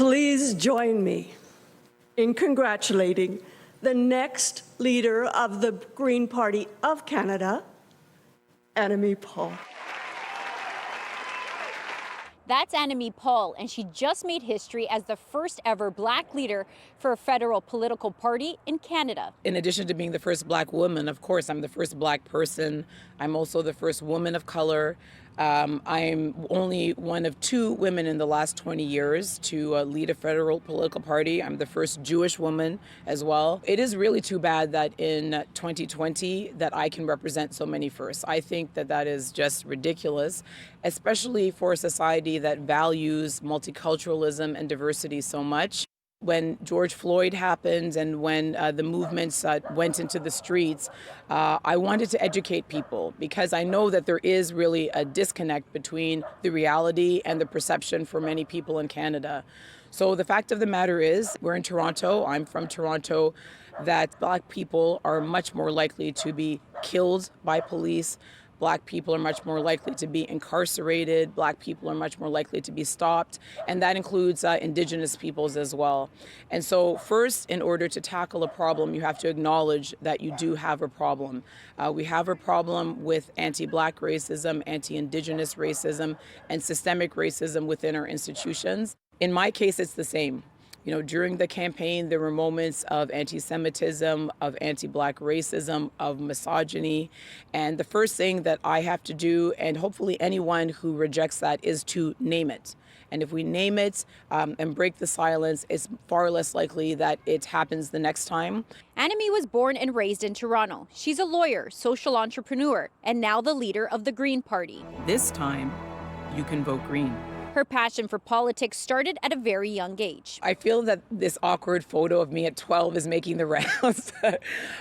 Please join me in congratulating the next leader of the Green Party of Canada, Annamie Paul. That's Annamie Paul, and she just made history as the first ever Black leader for a federal political party in Canada. In addition to being the first Black woman, of course, I'm the first Black person. I'm also the first woman of color. I'm only one of 2 women in the last 20 years to lead a federal political party. I'm the first Jewish woman as well. It is really too bad that in 2020 that I can represent so many firsts. I think that that is just ridiculous, especially for a society that values multiculturalism and diversity so much. When George Floyd happened and when the movements went into the streets, I wanted to educate people because I know that there is really a disconnect between the reality and the perception for many people in Canada. So the fact of the matter is, we're in Toronto, I'm from Toronto, that Black people are much more likely to be killed by police. Black people are much more likely to be incarcerated. Black people are much more likely to be stopped. And that includes Indigenous peoples as well. And so first, in order to tackle a problem, you have to acknowledge that you do have a problem. We have a problem with anti-Black racism, anti-Indigenous racism, and systemic racism within our institutions. In my case, it's the same. You know, during the campaign, there were moments of anti-Semitism, of anti-Black racism, of misogyny. And the first thing that I have to do, and hopefully anyone who rejects that, is to name it. And if we name it and break the silence, it's far less likely that it happens the next time. Annamie was born and raised in Toronto. She's a lawyer, social entrepreneur, and now the leader of the Green Party. This time, you can vote Green. Her passion for politics started at a very young age. I feel that this awkward photo of me at 12 is making the rounds.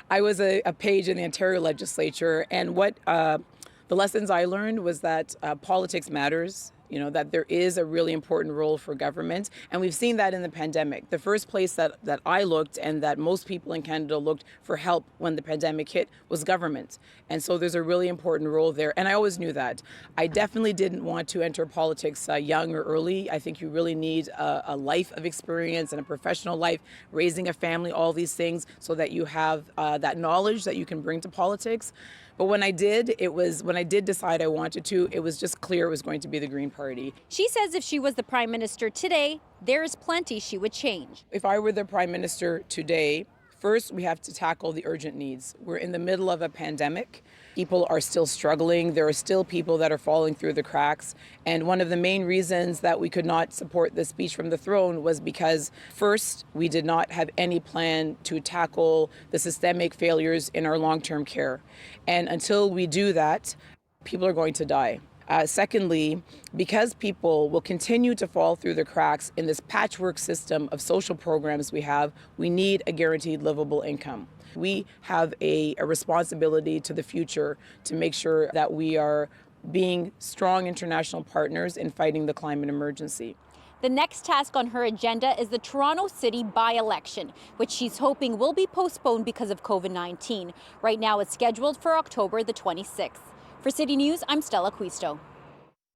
I was a page in the Ontario legislature, and what the lessons I learned was that politics matters. You know, that there is a really important role for government. And we've seen that in the pandemic. The first place that I looked and that most people in Canada looked for help when the pandemic hit was government. And so there's a really important role there. And I always knew that. I definitely didn't want to enter politics young or early. I think you really need a life of experience and a professional life, raising a family, all these things, so that you have that knowledge that you can bring to politics. But when I did decide I wanted to, it was just clear it was going to be the Green Party. She says if she was the Prime Minister today, there is plenty she would change. If I were the Prime Minister today, first we have to tackle the urgent needs. We're in the middle of a pandemic. People are still struggling. There are still people that are falling through the cracks. And one of the main reasons that we could not support the speech from the throne was because, first, we did not have any plan to tackle the systemic failures in our long-term care. And until we do that, people are going to die. Secondly, because people will continue to fall through the cracks in this patchwork system of social programs we need a guaranteed livable income. We have a responsibility to the future to make sure that we are being strong international partners in fighting the climate emergency. The next task on her agenda is the Toronto City by-election, which she's hoping will be postponed because of COVID-19. Right now, it's scheduled for October the 26th. For City News, I'm Stella Acquisto.